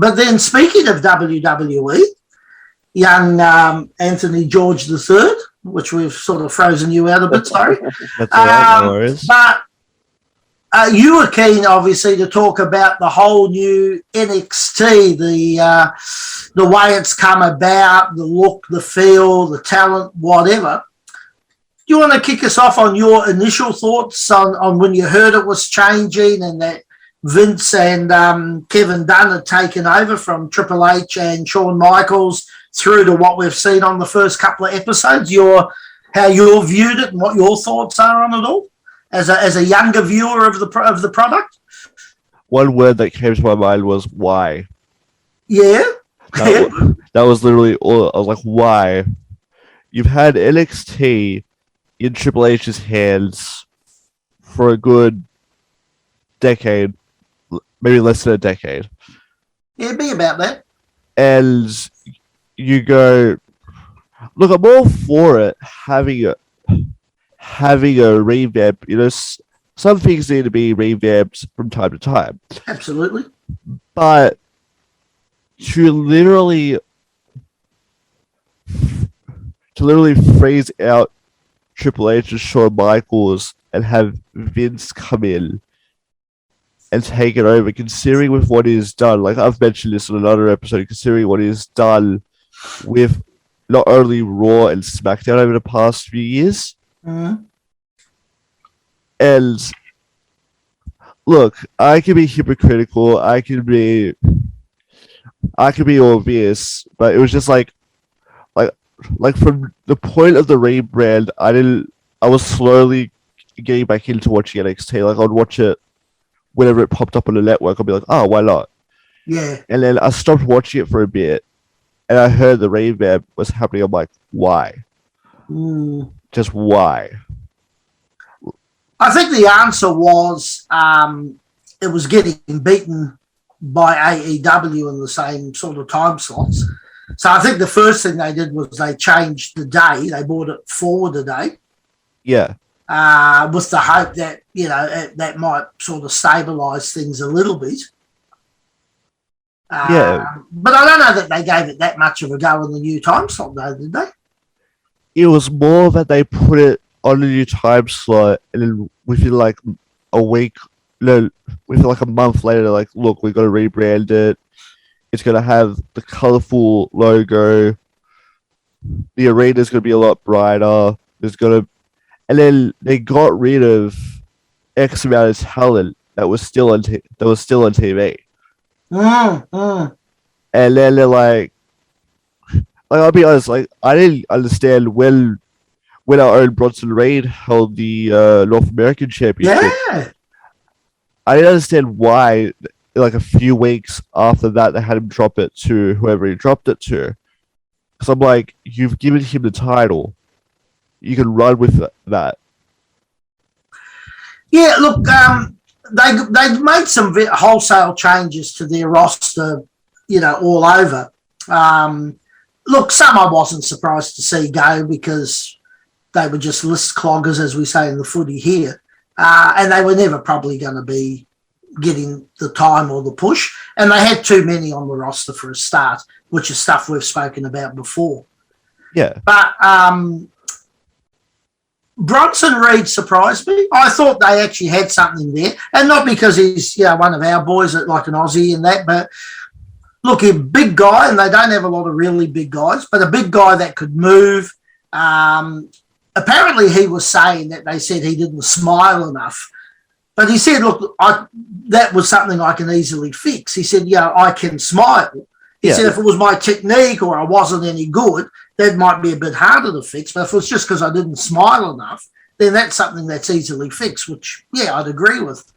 But then speaking of WWE, young Anthony George III, which we've sort of frozen you out a bit, sorry. That's all right, no worries. But you were keen, obviously, to talk about the whole new NXT, the way it's come about, the look, the feel, the talent, whatever. Do you want to kick us off on your initial thoughts on when you heard it was changing and that Vince and Kevin Dunn had taken over from Triple H and Shawn Michaels through to what we've seen on the first couple of episodes? How you viewed it and what your thoughts are on it all as a younger viewer of the product? One word that came to my mind was why. Yeah. That was literally all. I was like, why? You've had NXT in Triple H's hands for a good decade, maybe less than a decade. Yeah, be about that. And you go, look, I'm all for it, having a revamp. You know, some things need to be revamped from time to time. Absolutely. But to literally phrase out Triple H and Shawn Michaels and have Vince come in and take it over, considering with what he's done, like I've mentioned this in another episode, considering what he's done with not only Raw and SmackDown over the past few years. Mm-hmm. And look, I can be hypocritical, I can be obvious, but it was just like from the point of the rebrand, I was slowly getting back into watching NXT. Like I'd watch it whenever it popped up on the network. I'd be like, oh, why not? Yeah. And then I stopped watching it for a bit, and I heard the revamp was happening. I'm like, why? Just why? I think the answer was it was getting beaten by AEW in the same sort of time slots. So I think the first thing they did was they changed the day. They brought it forward a day. Yeah. With the hope that, you know, that might sort of stabilise things a little bit. Yeah. But I don't know that they gave it that much of a go in the new time slot, though, did they? It was more that they put it on the new time slot, and then within like a week, within like a month later, like, look, we've got to rebrand it. It's going to have the colourful logo. The arena's going to be a lot brighter. And then they got rid of X amount of talent that was still on TV. And then they're like, I'll be honest, like I didn't understand when our own Bronson Reed held the North American Championship. Yeah. I didn't understand why. Like a few weeks after that, they had him drop it to whoever he dropped it to. Because I'm like, you've given him the title, you can run with that. Yeah, look, they made some wholesale changes to their roster, you know, all over. Look, some I wasn't surprised to see go because they were just list cloggers, as we say in the footy here, and they were never probably going to be getting the time or the push, and they had too many on the roster for a start, which is stuff we've spoken about before. Yeah. But Bronson Reed surprised me. I thought they actually had something there, and not because he's, you know, one of our boys, like an Aussie and that, but look, he's a big guy, and they don't have a lot of really big guys, but a big guy that could move. Apparently he was saying that they said he didn't smile enough. But he said, look, that was something I can easily fix. He said, yeah, I can smile. He said if it was my technique or I wasn't any good, that might be a bit harder to fix. But if it was just because I didn't smile enough, then that's something that's easily fixed, which, yeah, I'd agree with.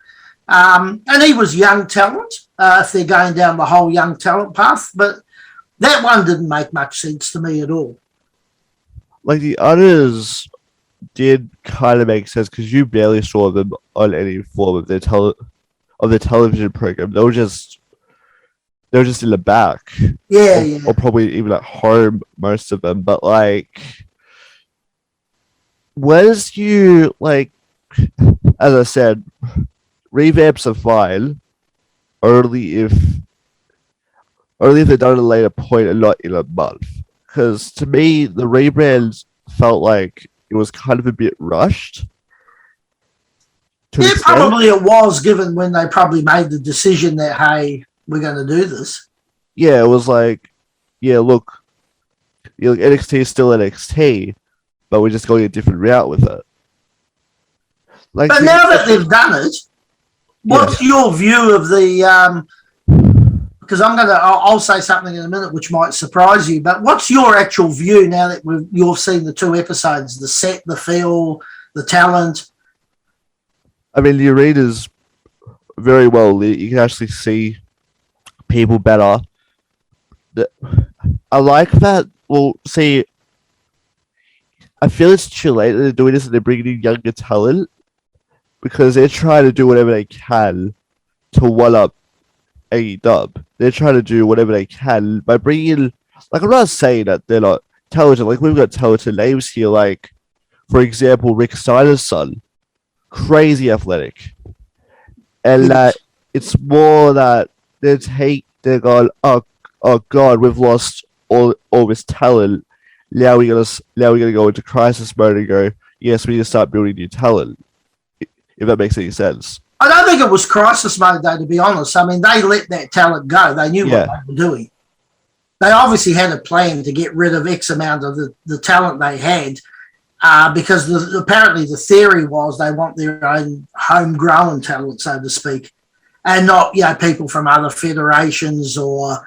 And he was young talent, if they're going down the whole young talent path. But that one didn't make much sense to me at all. Like the others did kind of make sense because you barely saw them on any form of their television program. They were just in the back, or probably even at home, most of them. But like, as I said, revamps are fine, only if Only if they've done it at a later point and not in a month. Because to me, the rebrand felt like it was kind of a bit rushed. Yeah, probably it was, given when they probably made the decision that, hey, we're going to do this. Yeah, it was like, yeah, look, NXT is still NXT, but we're just going a different route with it. Like, but now that they've done it, what's your view of the? Because I'll say something in a minute which might surprise you. But what's your actual view now that you've seen the 2 episodes? The set, the feel, the talent. I mean, the arena's very well lit. You can actually see people better. I like that. Well, see, I feel it's too late that they're doing this and they're bringing in younger talent because they're trying to do whatever they can to one-up AEW. They're trying to do whatever they can by bringing in, like, I'm not saying that they're not talented. Like, we've got talented names here, like, for example, Rick Steiner's son. Crazy athletic. And it's more that they're going, oh God, we've lost all this talent. Now we're gonna go into crisis mode and go, yes, we need to start building new talent. If that makes any sense. I don't think it was crisis mode, though, to be honest. I mean, they let that talent go. They knew what they were doing. They obviously had a plan to get rid of X amount of the talent they had, because apparently the theory was they want their own homegrown talent, so to speak, and not, people from other federations or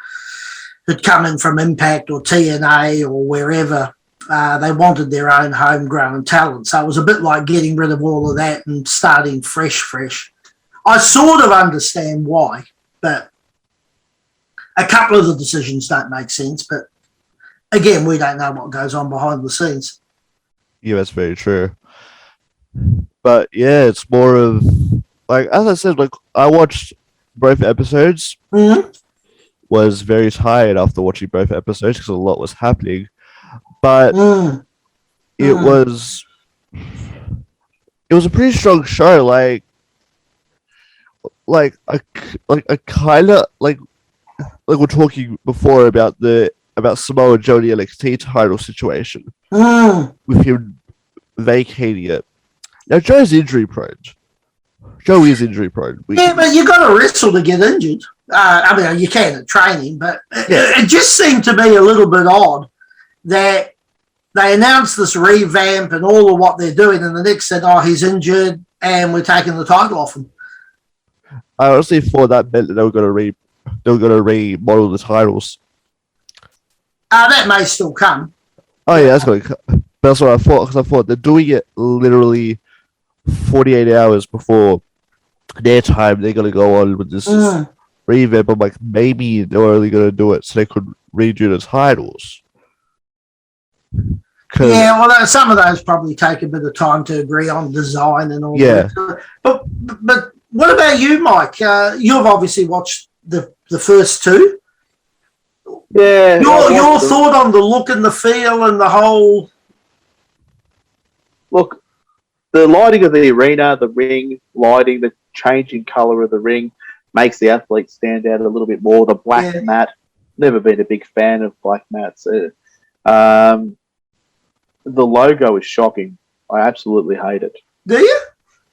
who'd come in from Impact or TNA or wherever. They wanted their own homegrown talent. So it was a bit like getting rid of all of that and starting fresh. I sort of understand why, but a couple of the decisions don't make sense. But again, we don't know what goes on behind the scenes. Yeah, that's very true. But yeah, it's more of, like, as I said, like, I watched both episodes. Mm-hmm. Was very tired after watching both episodes because a lot was happening. But it was a pretty strong show. Like I kind of like we're talking before about Samoa Joe the NXT title situation with him vacating it. Now Joe's injury prone. Joe is injury prone. Yeah, but you got to wrestle to get injured. I mean, you can at training, but it just seemed to be a little bit odd that they announced this revamp and all of what they're doing, and the next said, "Oh, he's injured, and we're taking the title off him." I honestly thought that meant that they were going to remodel the titles. That may still come. Oh yeah, that's going to come. That's what I thought, because I thought they're doing it literally 48 hours before their time. They're going to go on with this revamp. I'm like, maybe they were only going to do it so they could redo the titles. Yeah, well, some of those probably take a bit of time to agree on design and all that. But what about you, Mike? You've obviously watched the first 2. Yeah. Your thought on the look and the feel and the whole... Look, the lighting of the arena, the ring lighting, the changing colour of the ring makes the athletes stand out a little bit more. The black mat, never been a big fan of black mats. The logo is shocking. I absolutely hate it. Do you?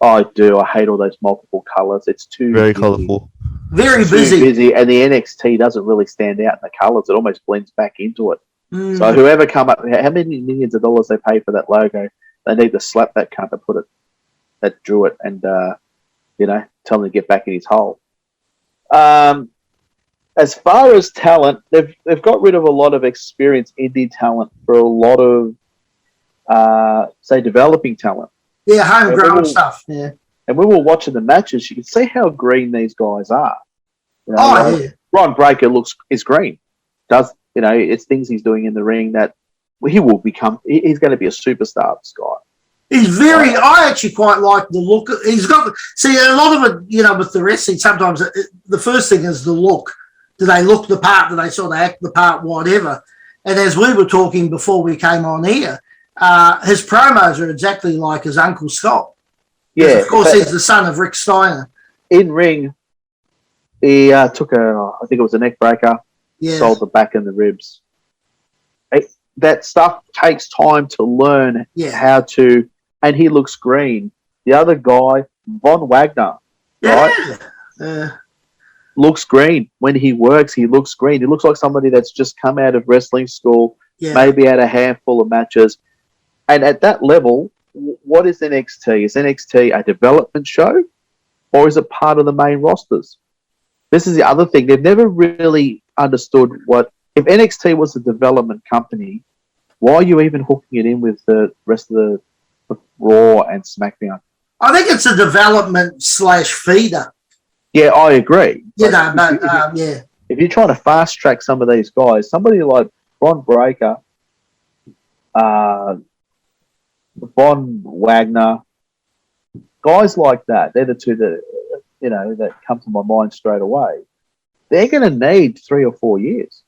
I do. I hate all those multiple colours. It's very colourful. Very busy. And the NXT doesn't really stand out in the colours. It almost blends back into it. So whoever come up, how many millions of dollars they pay for that logo, they need to slap that cunt and put it, that drew it, and tell him to get back in his hole. As far as talent, they've got rid of a lot of experienced indie talent for a lot of say developing talent. Yeah, homegrown stuff. Yeah. And when we're watching the matches, you can see how green these guys are. Ron Breaker is green. It's things he's doing in the ring that he will become. He's going to be a superstar. This guy. He's I actually quite like the look. He's got. See, a lot of it, with the wrestling, sometimes the first thing is the look. Do they look the part? Do they sort of act the part? Whatever. And as we were talking before we came on here, his promos are exactly like his Uncle Scott. Yeah, of course, he's the son of Rick Steiner. In ring, he took I think it was a neck breaker. sold the back and the ribs. That stuff takes time to learn how to, and he looks green. The other guy, Von Wagner, right? Looks green. When he works, he looks green. He looks like somebody that's just come out of wrestling school, maybe had a handful of matches. And at that level, what is NXT? Is NXT a development show, or is it part of the main rosters? This is the other thing. They've never really understood if NXT was a development company, why are you even hooking it in with the rest of the Raw and SmackDown? I think it's a development / feeder. Yeah, I agree. If you're trying to fast track some of these guys, somebody like Bron Breakker, Von Wagner, guys like that, they're the two that that come to my mind straight away. They're going to need 3 or 4 years,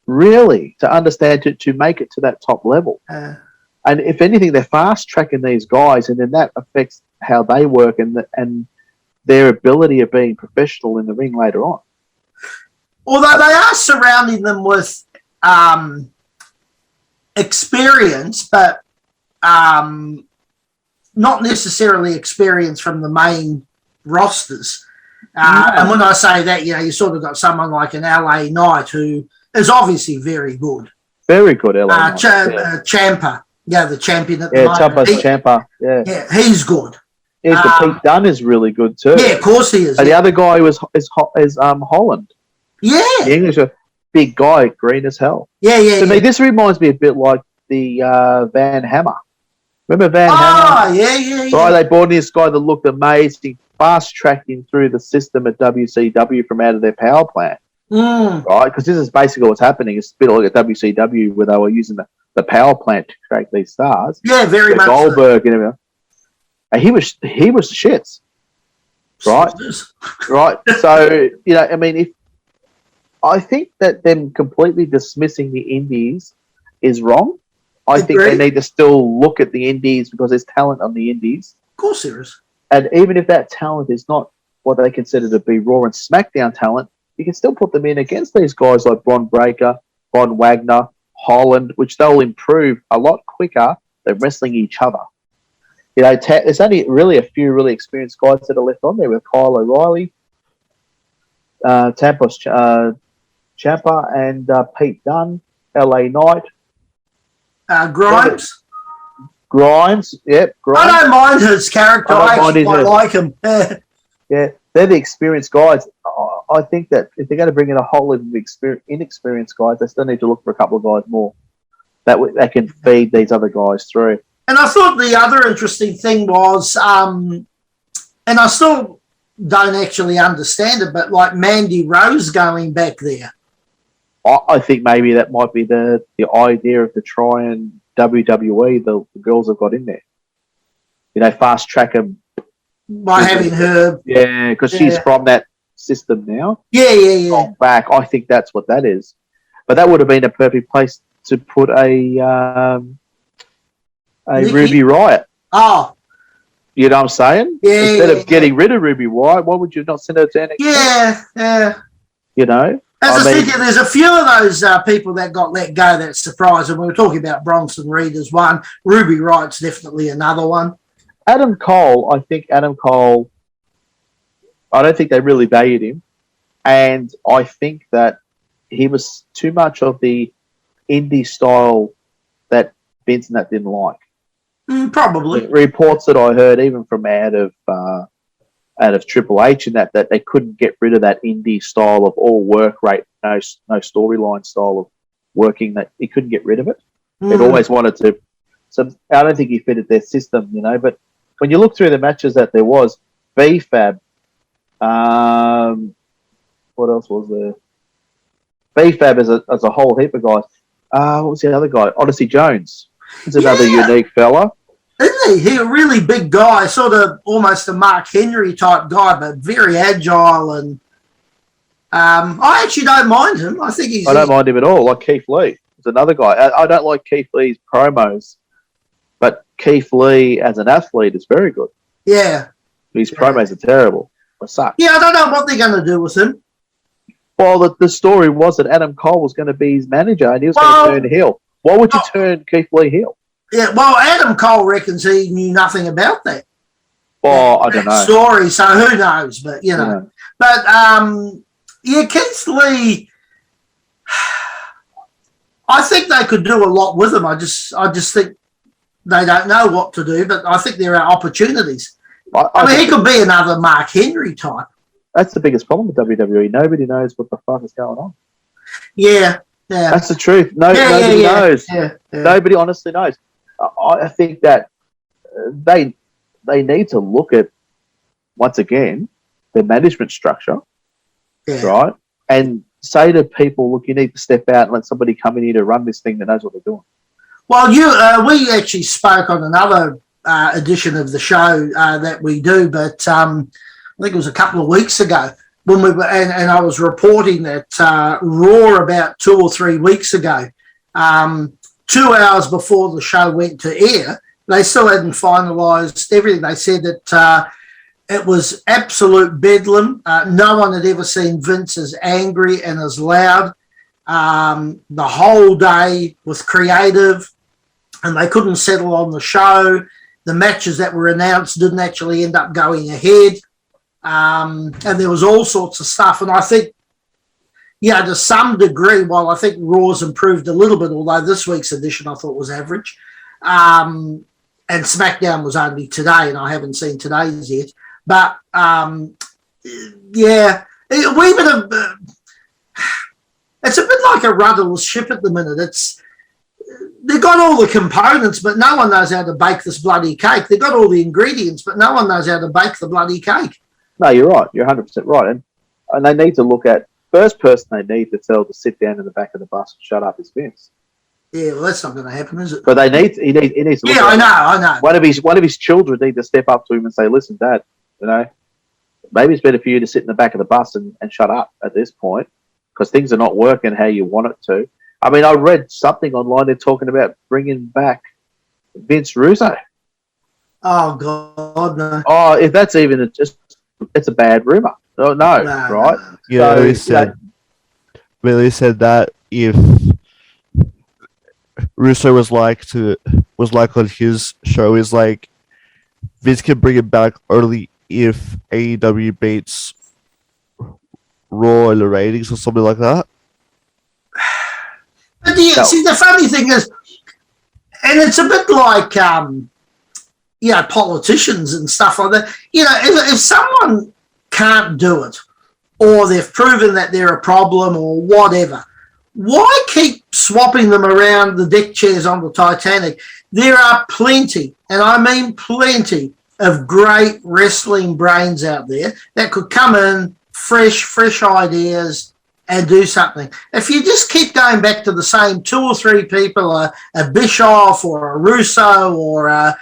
really, to understand to make it to that top level. And if anything, they're fast tracking these guys, and then that affects how they work and their ability of being professional in the ring later on. Although they are surrounding them with experience, but not necessarily experience from the main rosters. And when I say that, you sort of got someone like an LA Knight who is obviously very good. Very good, LA Knight. Ciampa, the champion at the moment. Ciampa, Yeah, he's good. Yeah, Pete Dunne is really good too. Yeah, of course he is. And the other guy is Holland. Yeah. The English, big guy, green as hell. Yeah. To me, this reminds me a bit like the Van Hammer. Remember Van Hammer? Oh, yeah. Right, they brought in this guy that looked amazing, fast-tracking through the system at WCW from out of their power plant. Right? Because this is basically what's happening. It's a bit like at WCW where they were using the power plant to track these stars. Yeah, very much Goldberg and everything. And he was shits. Right? Right. So, I think that them completely dismissing the indies is wrong. I think they need to still look at the indies because there's talent on the indies. Of course there is. And even if that talent is not what they consider to be Raw and SmackDown talent, you can still put them in against these guys like Bron Breakker, Von Wagner, Holland, which they'll improve a lot quicker than wrestling each other. There's only really a few really experienced guys that are left on there with Kyle O'Reilly, Ciampa and Pete Dunne, LA Knight. Grimes. Yep. Grimes. I don't mind his character. I actually quite like him. Yeah, they're the experienced guys. I think that if they're going to bring in a whole lot of inexperienced guys, they still need to look for a couple of guys more that can feed these other guys through. And I thought the other interesting thing was, and I still don't actually understand it, but like Mandy Rose going back there. I think maybe that might be the idea of the try and WWE the girls have got in there. Fast track them by having her. Yeah, because she's from that system now. Yeah. Back, I think that's what that is. But that would have been a perfect place to put a Ruby Riott. Oh. You know what I'm saying? Yeah. Instead of getting rid of Ruby Riott, why would you not send her to NXT? Yeah. As I said, there's a few of those people that got let go that's surprising. We were talking about Bronson Reed as one. Ruby Riott's definitely another one. Adam Cole, I don't think they really valued him. And I think that he was too much of the indie style that Vince and that didn't like. Probably. The reports that I heard, even from out of Triple H, and that they couldn't get rid of that indie style of all work rate, no storyline style of working. That he couldn't get rid of it. They'd always wanted to. So I don't think he fitted their system, But when you look through the matches that there was, B-Fab. What else was there? B-Fab as a whole heap of guys. What was the other guy? Odyssey Jones. He's another unique fella. Isn't he? He's a really big guy, sort of almost a Mark Henry type guy, but very agile. And I actually don't mind him. I don't mind him at all. Like Keith Lee is another guy. I don't like Keith Lee's promos, but Keith Lee as an athlete is very good. Yeah. His promos are terrible. They suck. Yeah, I don't know what they're going to do with him. Well, the story was that Adam Cole was going to be his manager and he was going to turn heel. Why would you turn Keith Lee heel? Yeah, well, Adam Cole reckons he knew nothing about that. Well, I don't know. Story, so who knows? But, you know. But, yeah, Keith Lee, I think they could do a lot with him. I just think they don't know what to do, but I think there are opportunities. I mean, he could be another Mark Henry type. That's the biggest problem with WWE. Nobody knows what the fuck is going on. Yeah. That's the truth. Nobody knows. Yeah. Nobody honestly knows. I think that they need to look at, once again, their management structure, right? And say to people, look, you need to step out and let somebody come in here to run this thing that knows what they're doing. Well, we actually spoke on another edition of the show that we do, but I think it was a couple of weeks ago when we were, and I was reporting that Raw about 2 or 3 weeks ago, 2 hours before the show went to air, they still hadn't finalised everything. They said that it was absolute bedlam. No one had ever seen Vince as angry and as loud. The whole day was creative, and they couldn't settle on the show. The matches that were announced didn't actually end up going ahead. And there was all sorts of stuff. And I think, to some degree, while I think Raw's improved a little bit, although this week's edition I thought was average, and SmackDown was only today, and I haven't seen today's yet. But, it's a bit like a rudderless ship at the minute. They've got all the components, but no one knows how to bake this bloody cake. They've got all the ingredients, but no one knows how to bake the bloody cake. No, you're right. You're 100% right. And they need to look at, first person they need to tell to sit down in the back of the bus and shut up is Vince. Yeah, well, that's not going to happen, is it? But he needs to look at I know. One of his children need to step up to him and say, listen, Dad, maybe it's better for you to sit in the back of the bus and shut up at this point because things are not working how you want it to. I mean, I read something online. They're talking about bringing back Vince Russo. Oh, God, no. Oh, if that's even it's a bad rumor. Oh, no, right? Yeah, they said that if Russo was like on his show, is like Vince can bring it back only if AEW beats Raw in the ratings or something like that. But see, the funny thing is, and it's a bit like, politicians and stuff like that. If someone can't do it, or they've proven that they're a problem or whatever, why keep swapping them around the deck chairs on the Titanic? There are plenty, and I mean plenty, of great wrestling brains out there that could come in, fresh ideas, and do something. If you just keep going back to the same 2 or 3 people, a Bischoff or a Russo or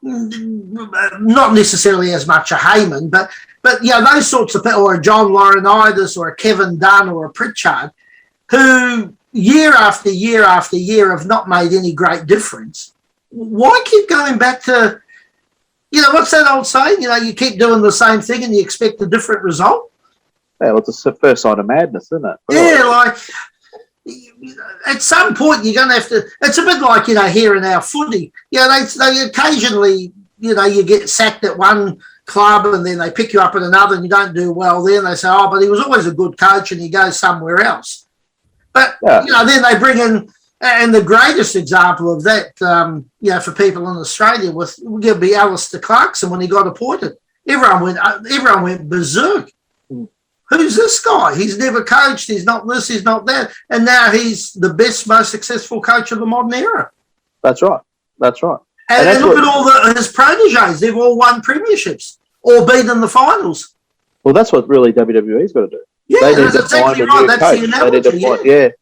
not necessarily as much a Heyman, but those sorts of people, or a John Laurinaitis or a Kevin Dunn or a Pritchard, who year after year after year have not made any great difference. Why keep going back to, what's that old saying? You keep doing the same thing and you expect a different result. Yeah, well, it's the first sign of madness, isn't it? Yeah, like at some point you're going to have to. It's a bit like here in our footy. They occasionally you get sacked at one club and then they pick you up at another and you don't do well there. And they say, oh, but he was always a good coach and he goes somewhere else. But then they bring in, and the greatest example of that, for people in Australia would be Alistair Clarkson when he got appointed. Everyone went berserk. Who's this guy? He's never coached. He's not this. He's not that. And now he's the best, most successful coach of the modern era. That's right. And look at his proteges. They've all won premierships or been in the finals. Well, that's what really WWE's got to do. Yeah, they need that's to find exactly a right. new That's coach. the analogy, they need to find,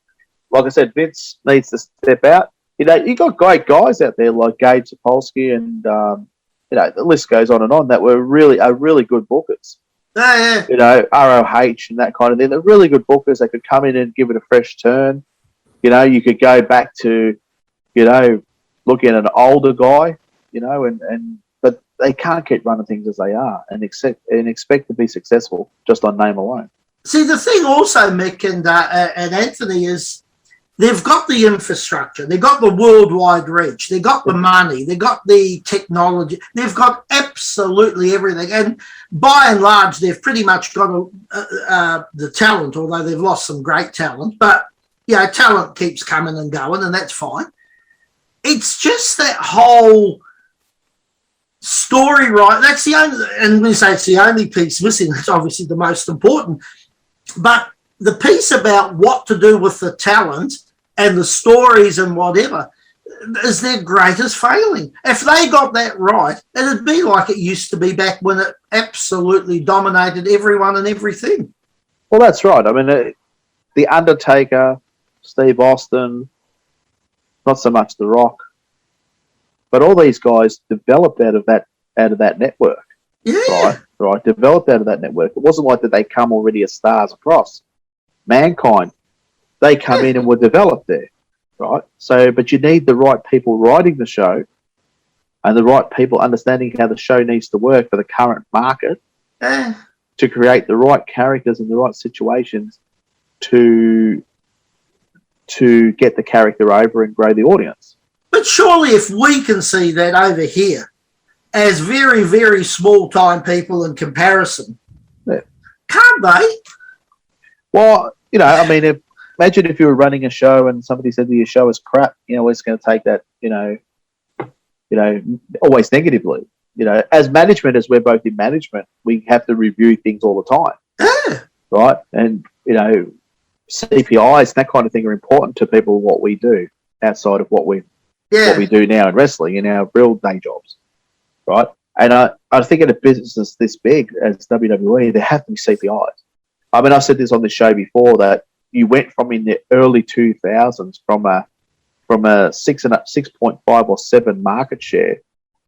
Like I said, Vince needs to step out. You got great guys out there like Gabe Sapolsky and the list goes on and on that were really good bookers. Yeah. ROH and that kind of thing. They're really good bookers. They could come in and give it a fresh turn. You could go back to, looking at an older guy, but they can't keep running things as they are and expect to be successful just on name alone. See, the thing also, Mick and Anthony, is they've got the infrastructure, they've got the worldwide reach, they've got the money, they've got the technology, they've got absolutely everything. And by and large, they've pretty much got the talent, although they've lost some great talent. But, talent keeps coming and going, and that's fine. It's just that whole story, right? That's the only, and we say it's the only piece missing. It's obviously the most important. But the piece about what to do with the talent and the stories and whatever is their greatest failing. If they got that right, it'd be like it used to be back when it absolutely dominated everyone and everything. Well, that's right. I mean, The Undertaker, Steve Austin, not so much The Rock, but all these guys developed out of that network. Yeah. Right. Developed out of that network. It wasn't like that they come already as stars across. Mankind, they come in and were developed there, right? So, but you need the right people writing the show and the right people understanding how the show needs to work for the current market to create the right characters in the right situations to get the character over and grow the audience. But surely if we can see that over here as very, very small-time people in comparison, can't they? Well, I mean, imagine if you were running a show and somebody said that your show is crap, we're just going to take that, always negatively. As management, as we're both in management, we have to review things all the time. Right? And, CPIs, that kind of thing are important to people, what we do outside of what we do now in wrestling, in our real day jobs. Right? And I think in a business this big as WWE, there have to be CPIs. I mean, I said this on the show before that you went from in the early 2000s from a 6.5 or 7 market share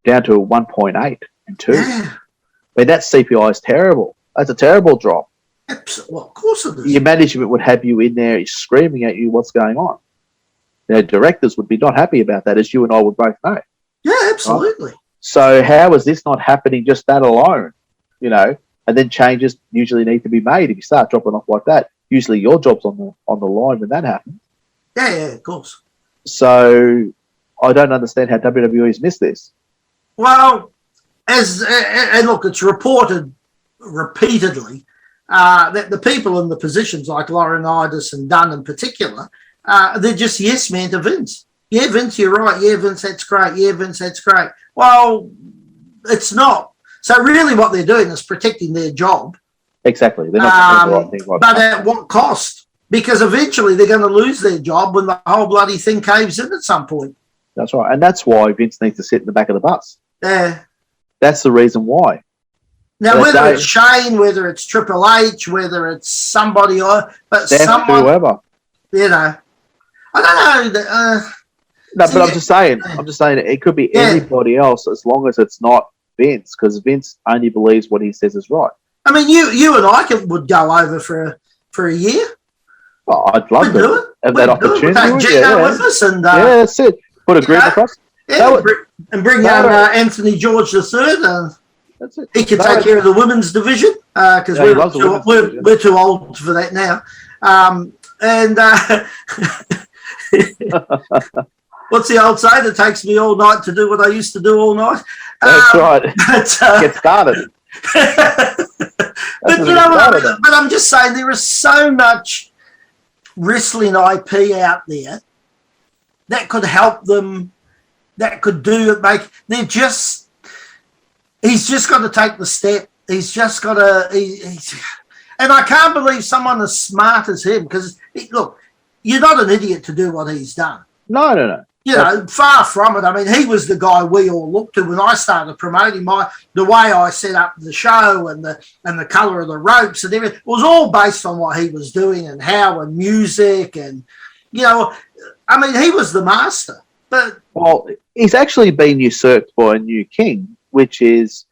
down to a 1.8 and 2. I mean, that CPI is terrible. That's a terrible drop. Absolutely. Well, of course it is. Your management would have you in there screaming at you what's going on. Their directors would be not happy about that, as you and I would both know. Yeah, absolutely. Right? So how is this not happening just that alone? And then changes usually need to be made. If you start dropping off like that, usually your job's on the line when that happens. Yeah, of course. So I don't understand how WWE's missed this. Well, and look, it's reported repeatedly that the people in the positions like Laurinaitis and Dunn in particular, they're just yes men to Vince. Yeah, Vince, you're right. Yeah, Vince, that's great. Yeah, Vince, that's great. Well, it's not. So really what they're doing is protecting their job. Exactly. They're not doing the right thing right but at what cost? Because eventually they're going to lose their job when the whole bloody thing caves in at some point. That's right. And that's why Vince needs to sit in the back of the bus. Yeah. That's the reason why. Now, whether it's Shane, whether it's Triple H, whether it's somebody, but someone, whoever. I don't know. No, but I'm just saying it could be anybody else as long as it's not Vince, because Vince only believes what he says is right. I mean, you and I would go over for a year. Oh, I'd love to have that opportunity. Take Gino with us and that's it. Put a group across. Yeah, and bring out Anthony George III. That's it. He can take care of the women's division because we're too old for that now. What's the old saying? It takes me all night to do what I used to do all night. That's right. Get started. But I'm just saying there is so much wrestling IP out there that could help them, that could he's just got to take the step. He's just got to, and I can't believe someone as smart as him, because look, you're not an idiot to do what he's done. No. Far from it. I mean, he was the guy we all looked to when I started promoting the way I set up the show and the colour of the ropes and everything. It was all based on what he was doing and how and music and, I mean, he was the master. But he's actually been usurped by a new king, which is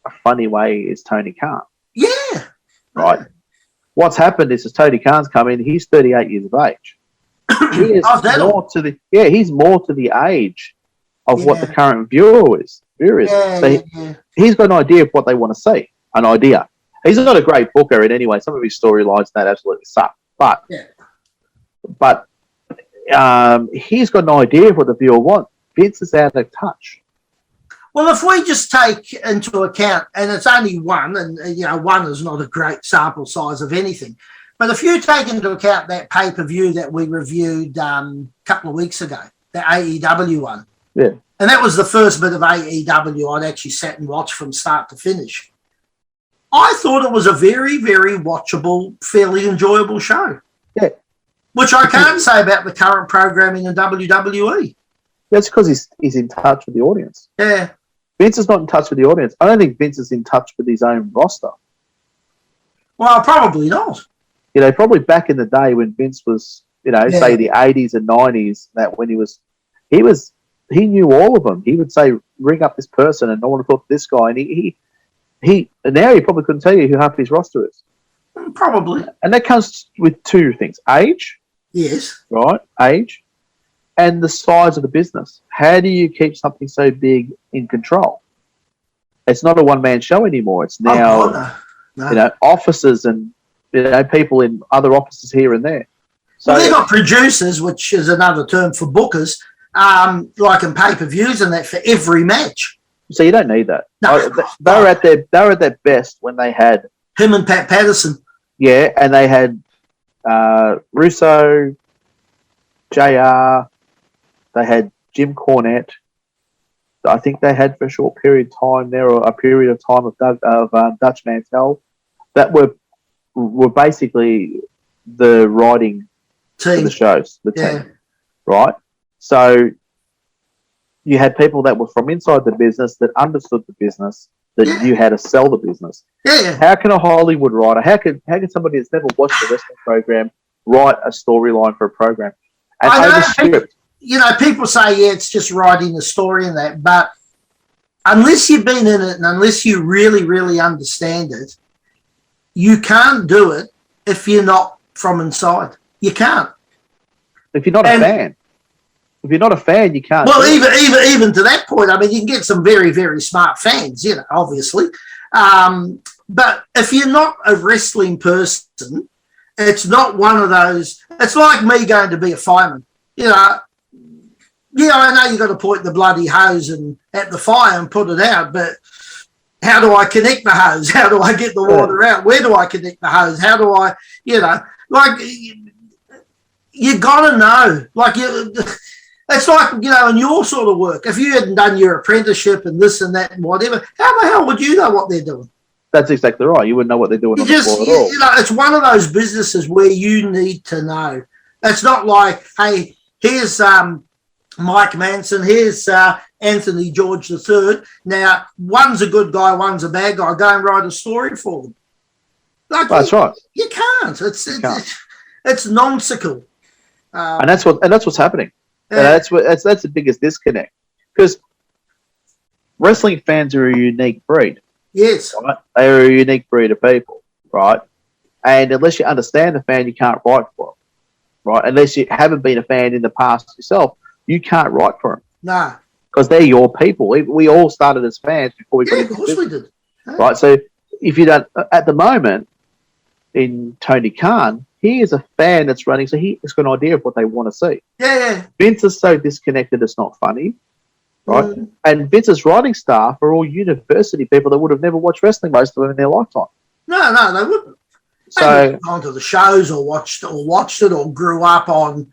a funny way is Tony Khan. Yeah. Right. What's happened is Tony Khan's come in, he's 38 years of age. He's more to the age of what the current viewer is. He's got an idea of what they want to see. An idea. He's not a great booker in any way. Some of his storylines that absolutely suck. But he's got an idea of what the viewer wants. Vince is out of touch. Well, if we just take into account, and it's only one, and one is not a great sample size of anything, but if you take into account that pay-per-view that we reviewed a couple of weeks ago, the AEW one, yeah, and that was the first bit of AEW I'd actually sat and watched from start to finish. I thought it was a very, very watchable, fairly enjoyable show. Yeah. Which I can't say about the current programming in WWE. That's because he's in touch with the audience. Yeah. Vince is not in touch with the audience. I don't think Vince is in touch with his own roster. Well, probably not. Probably back in the day when Vince was, say the 80s and 90s, that when he knew all of them. He would say, ring up this person and I want to talk to this guy. And and now he probably couldn't tell you who half his roster is. Probably. And that comes with two things. Age. Yes. Right? Age. And the size of the business. How do you keep something so big in control? It's not a one-man show anymore. It's now, offices and, people in other offices here and there. So they've got producers, which is another term for bookers, like in pay-per-views and that for every match. So you don't need that. No. They were at their best when they had him and Pat Patterson. Yeah, and they had Russo, JR, they had Jim Cornette. I think they had for a short period of time there, or a period of time of Dutch Mantel, that were basically the writing team for the shows, the team, right? So you had people that were from inside the business that understood the business, that knew how to sell the business. Yeah. How can a Hollywood writer, how can somebody that's never watched a wrestling program write a storyline for a program? And overscript. People say, it's just writing the story and that, but unless you've been in it and unless you really, really understand it, you can't do it if you're not from inside. You can't. If you're not a fan. If you're not a fan, you can't. Well, even to that point, I mean, you can get some very, very smart fans, obviously. But if you're not a wrestling person, it's not one of those. It's like me going to be a fireman. I know you got to point the bloody hose at the fire and put it out, but how do I connect the hose? How do I get the water out? Where do I connect the hose? How do I, you got to know. It's like, in your sort of work, if you hadn't done your apprenticeship and this and that and whatever, how the hell would you know what they're doing? That's exactly right. You wouldn't know what they're doing on the floor at all. It's one of those businesses where you need to know. It's not like, hey, here's Mike Manson, here's Anthony George III. Now, one's a good guy, one's a bad guy. Go and write a story for them. That's right. You can't. It's nonsensical. And that's what's happening. Yeah. That's the biggest disconnect, because wrestling fans are a unique breed. Yes, right? They are a unique breed of people, right? And unless you understand the fan, you can't write for them, right? Unless you haven't been a fan in the past yourself, you can't write for them. No, because they're your people. We all started as fans before we got into business. We did. Right. So if you don't, at the moment, in Tony Khan, he is a fan that's running, so he has got an idea of what they want to see. Yeah. Vince is so disconnected, it's not funny, right? And Vince's writing staff are all university people that would have never watched wrestling, most of them in their lifetime. No, they wouldn't. So they've gone to the shows or watched it or grew up on,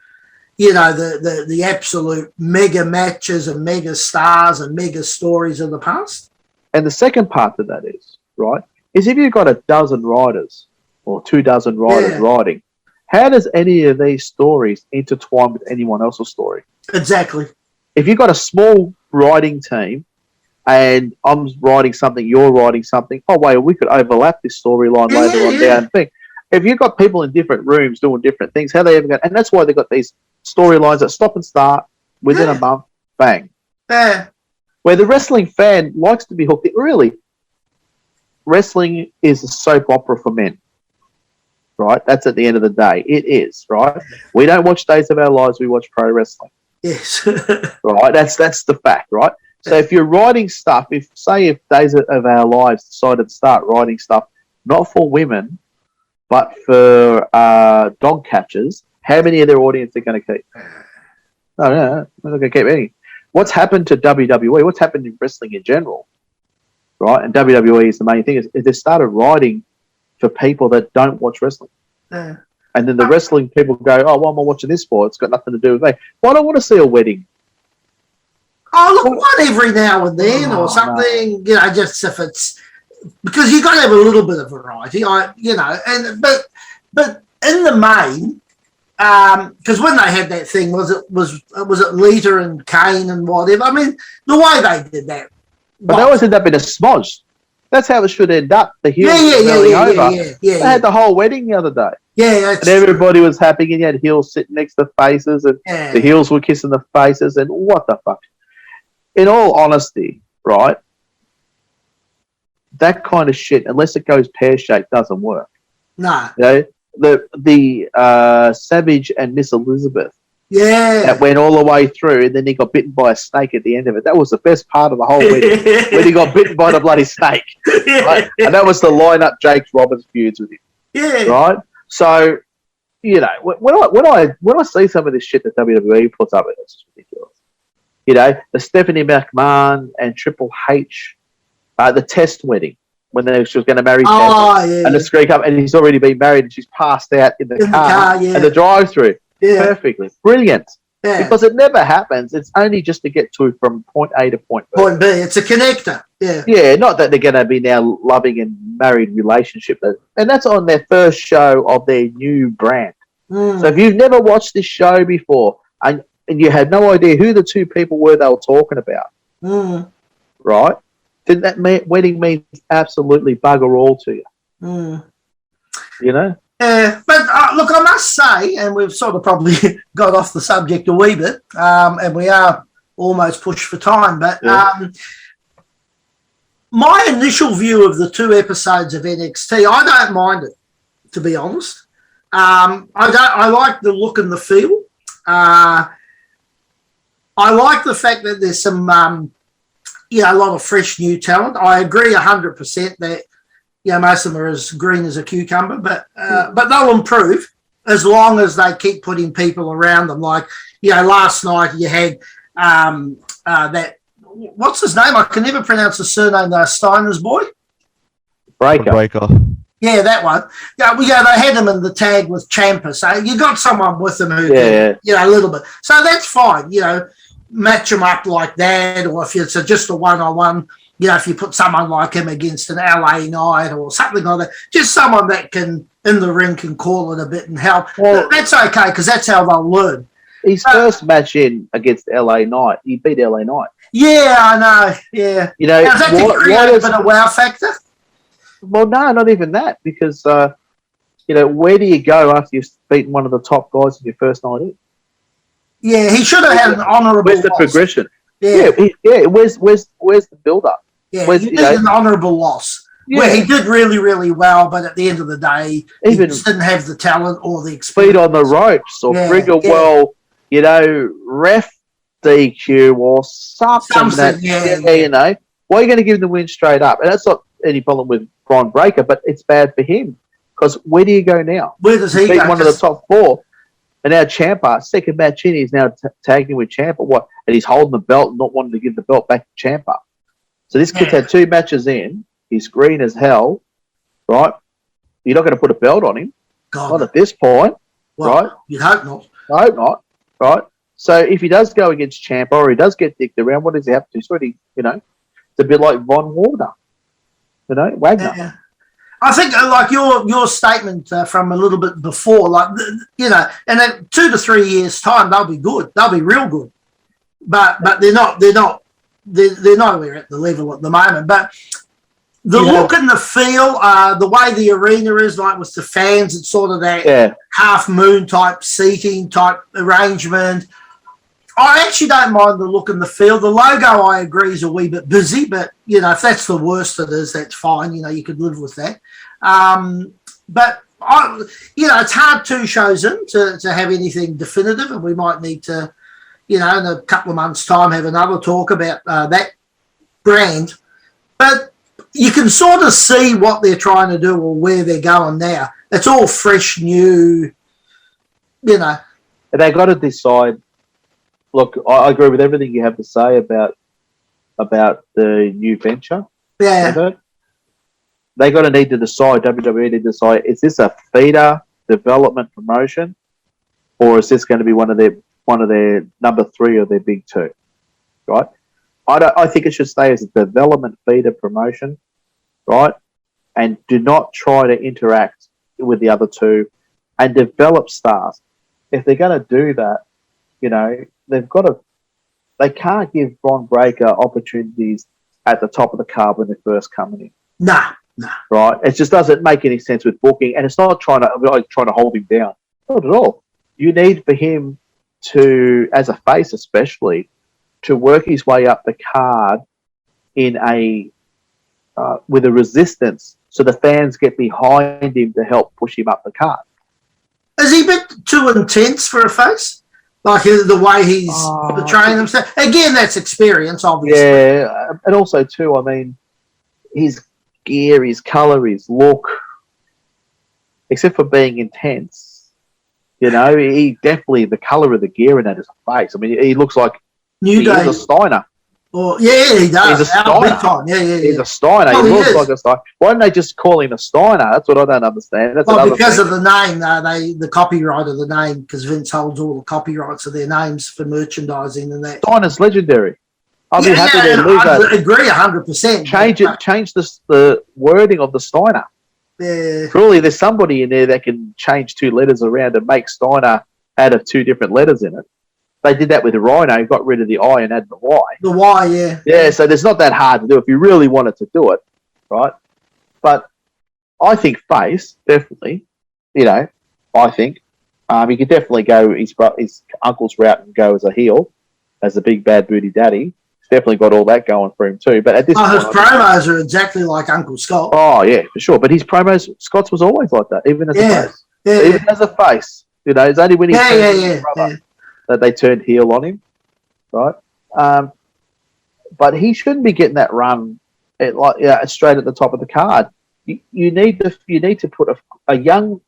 the absolute mega matches and mega stars and mega stories of the past. And the second part of that is, right, is if you've got a dozen writers or 24 writers writing, how does any of these stories intertwine with anyone else's story? Exactly. If you've got a small writing team and I'm writing something, you're writing something, oh, wait, we could overlap this storyline later on down thing. If you've got people in different rooms doing different things, how are they ever going? And that's why they've got these storylines that stop and start within a month, bang. Yeah. Where the wrestling fan likes to be hooked. Really, wrestling is a soap opera for men. Right? That's at the end of the day. It is, right? We don't watch Days of Our Lives, we watch pro wrestling. Yes. Right? That's the fact, right? So if you're writing stuff, if Days of Our Lives decided to start writing stuff not for women, but for dog catchers, how many of their audience they're going to keep? No, they're not going to keep any. What's happened to WWE? What's happened in wrestling in general? Right, and WWE is the main thing. Is they started writing for people that don't watch wrestling, and then the wrestling people go, "Oh, why am I watching this for? It's got nothing to do with me. Well, I don't want to see a wedding." Oh, look, one every now and then or something, you know, just if it's because you got to have a little bit of variety, you know, and but in the main, because when they had that thing, was it Lita and Kane and whatever? I mean, the way they did that, but they always end up in a smudge. That's how it should end up. The heels over. They had the whole wedding the other day. Yeah, and everybody was happy, and you had heels sitting next to faces, and the heels were kissing the faces, and what the fuck? In all honesty, right, that kind of shit, unless it goes pear-shaped, doesn't work. No. You know, the Savage and Miss Elizabeth that went all the way through, and then he got bitten by a snake at the end of it. That was the best part of the whole wedding, when he got bitten by the bloody snake. Right? And that was to line up Jake Roberts' feuds with him. Yeah. Right? So, you know, when I see some of this shit that WWE puts up, it's just ridiculous. You know, the Stephanie McMahon and Triple H, the test wedding when she was going to marry Tessa, and the screen up, and he's already been married, and she's passed out in the car and the drive-through. Yeah. Perfectly. Brilliant. Yeah. Because it never happens. It's only just to get from point A to point B. Point B. It's a connector. Yeah. Yeah, not that they're going to be now loving and married relationship. And that's on their first show of their new brand. So if you've never watched this show before, and you had no idea who the two people were they were talking about, right? Then that wedding means absolutely bugger all to you. You know? But look, I must say, and we've sort of probably got off the subject a wee bit, and we are almost pushed for time, but my initial view of the 2 episodes of NXT, I don't mind it, to be honest. I like the look and the feel. I like the fact that there's some, a lot of fresh new talent. I agree 100% that, most of them are as green as a cucumber, but they'll improve as long as they keep putting people around them. Like, last night you had that, what's his name? I can never pronounce the surname, Steiner's boy. Breaker. Yeah, that one. Yeah, they had him in the tag with Ciampa, so you got someone with them who can, a little bit. So that's fine, match them up like that, or if it's just a one-on-one, if you put someone like him against an LA Knight or something like that, just someone that can, in the ring, can call it a bit and help. Well, that's okay, because that's how they'll learn. His first match in against LA Knight, he beat LA Knight. Yeah, I know, yeah. Now, is that to create a bit of wow factor? Well, no, not even that, because, where do you go after you've beaten one of the top guys in your first night in? Yeah, he should have had an honourable loss. Where's the progression? Yeah. Where's the build-up? Yeah, he did an honourable loss. Yeah. Where he did really, really well, but at the end of the day, he just didn't have the talent or the experience. Speed on the ropes, or ref DQ or something. Why are you going to give him the win straight up? And that's not any problem with Bron Breakker, but it's bad for him, because where do you go now? Where does he go? One of the top 4. And now Ciampa, second match in, he's now tagging with Ciampa. And he's holding the belt and not wanting to give the belt back to Ciampa. So this kid's had 2 matches in. He's green as hell, right? You're not going to put a belt on him. Not at this point, right? You'd hope not. I hope not, right? So if he does go against Ciampa, or he does get dicked around, what does he have to do? It's already, it's a bit like Von Wagner, Wagner. Yeah. I think like your statement from a little bit before, like, and in 2 to 3 years' time, they'll be good. They'll be real good. But they're nowhere at the level at the moment. But the look and the feel, the way the arena is, like with the fans, it's sort of that half moon type seating type arrangement. I actually don't mind the look and the feel. The logo, I agree, is a wee bit busy, but, if that's the worst it is, that's fine. You could live with that. But, it's hard 2 shows in to have anything definitive, and we might need to, in a couple of months' time, have another talk about that brand. But you can sort of see what they're trying to do or where they're going now. It's all fresh, new, you know. They got to decide. Look, I agree with everything you have to say about the new venture. Yeah. They got to need to decide. WWE need to decide: is this a feeder development promotion, or is this going to be one of their number 3 or their big 2? Right? I think it should stay as a development feeder promotion, right? And do not try to interact with the other 2 and develop stars. If they're going to do that, you know, they can't give Bron Breakker opportunities at the top of the card when they're first coming in. Nah. Right? It just doesn't make any sense with booking, and it's not trying to hold him down. Not at all. You need for him to, as a face especially, to work his way up the card in with a resistance, so the fans get behind him to help push him up the card. Is he a bit too intense for a face? Like the way he's portraying himself? Again, that's experience, obviously. Yeah, and also too, I mean, his gear, his colour, his look, except for being intense, you know, he definitely, the colour of the gear in that is a face. I mean, he looks like he's a Steiner. Well, yeah, he does. He's a Steiner. Big time. Yeah. He's a Steiner. Well, he looks like a Steiner. Why don't they just call him a Steiner? That's what I don't understand. That's because of the name, the copyright of the name, because Vince holds all the copyrights of their names for merchandising and that. Steiner's legendary. I'd be happy to lose that. I agree 100%. Change the wording of the Steiner. Yeah. Surely there's somebody in there that can change 2 letters around and make Steiner out of 2 different letters in it. They did that with Rhino, got rid of the I and added the Y. The Y, yeah. Yeah, so there's not that hard to do if you really wanted to do it, right? But I think face, definitely, you know, I think he could definitely go his uncle's route and go as a heel, as a big bad booty daddy. He's definitely got all that going for him too. But at this point, his promos are exactly like Uncle Scott. Oh, yeah, for sure. But his promos, Scott's was always like that, even as a face. Yeah, even as a face. You know, it's only when he's his brother that they turned heel on him, right? But he shouldn't be getting that run straight at the top of the card. You need to put a young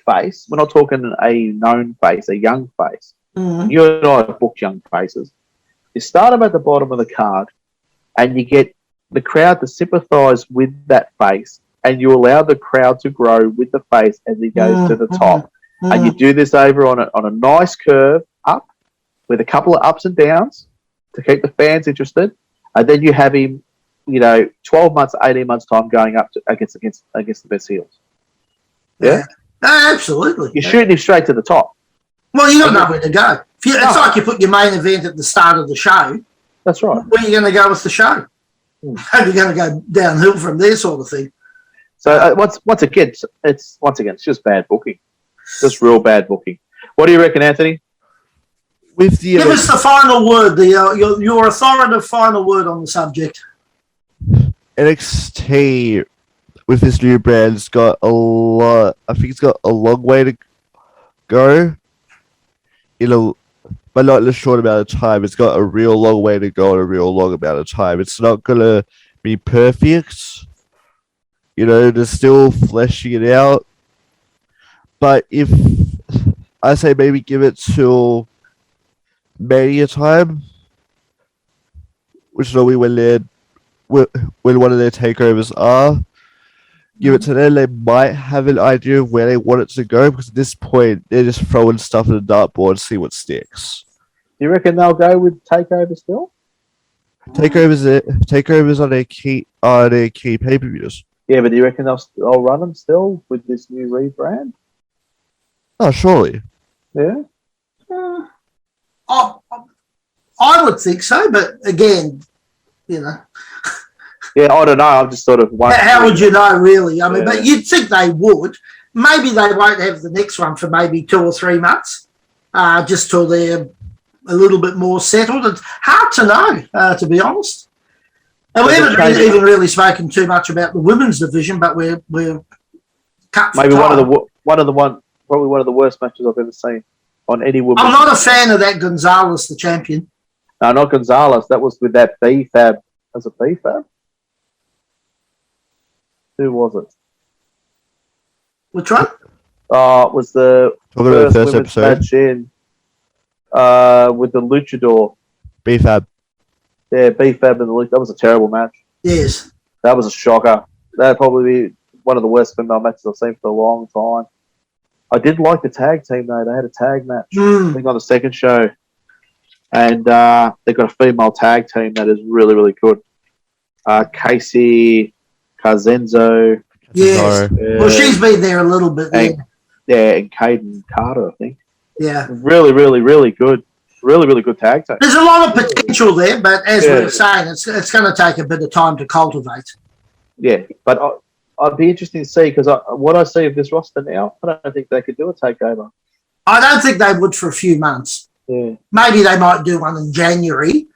face. We're not talking a known face, a young face. Mm-hmm. You and I have booked young faces. You start them at the bottom of the card, and you get the crowd to sympathise with that face, and you allow the crowd to grow with the face as he goes to the top. Mm-hmm. And you do this over on a nice curve up, with a couple of ups and downs to keep the fans interested, and then you have him, 12 months, 18 months time going up against the best heels. Yeah, absolutely. You're shooting him straight to the top. Well, you got nowhere to go. It's like you put your main event at the start of the show. That's right. Where are you going to go with the show? How are you going to go downhill from there, sort of thing? So once again, it's just bad booking, just real bad booking. What do you reckon, Anthony? Give us the final word, your authoritative final word on the subject. NXT with this new brand has got a lot. I think it's got a long way to go. But not in a short amount of time. It's got a real long way to go in a real long amount of time. It's not gonna be perfect. They're still fleshing it out. But if I say maybe give it till Mania time, which is normally when one of their takeovers are. Give it to them, they might have an idea of where they want it to go, because at this point they're just throwing stuff at a dartboard and see what sticks. Do you reckon they'll go with takeover still? Takeovers on their key pay-per-views. Yeah, but do you reckon they'll run them still with this new rebrand? Oh, surely. Yeah. I would think so, but again, Yeah, I don't know. I'm just sort of wondering. How would you know, really? I mean, but you'd think they would. Maybe they won't have the next one for maybe 2 or 3 months, just till they're a little bit more settled. It's hard to know, to be honest. And we haven't even really spoken too much about the women's division, but we're cut for maybe time. probably one of the worst matches I've ever seen on any woman. I'm not a fan of that Gonzalez, the champion. No, not Gonzalez. That was with that B-Fab. Was it B-Fab? Who was it? Which one? It was the Talking about the first women's episode. match in with the Luchador. BFAB. Yeah, BFAB and the Luchador. That was a terrible match. Yes. That was a shocker. That'd probably be one of the worst female matches I've seen for a long time. I did like the tag team though. They had a tag match, I think, on the second show, and they've got a female tag team that is really, really good. Casey Carzenzo. Yes. Well, she's been there a little bit. And Caden Carter, I think. Yeah. Really, really, really good. Really, really good tag team. There's a lot of potential there, but as we were saying, it's going to take a bit of time to cultivate. Yeah, but I'd be interested to see, because what I see of this roster now, I don't think they could do a takeover. I don't think they would for a few months. Yeah. Maybe they might do one in January,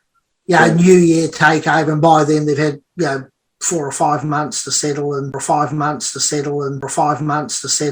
New Year takeover, and by then they've had 4 or 5 months to settle, and 5 months to settle, and 5 months to settle.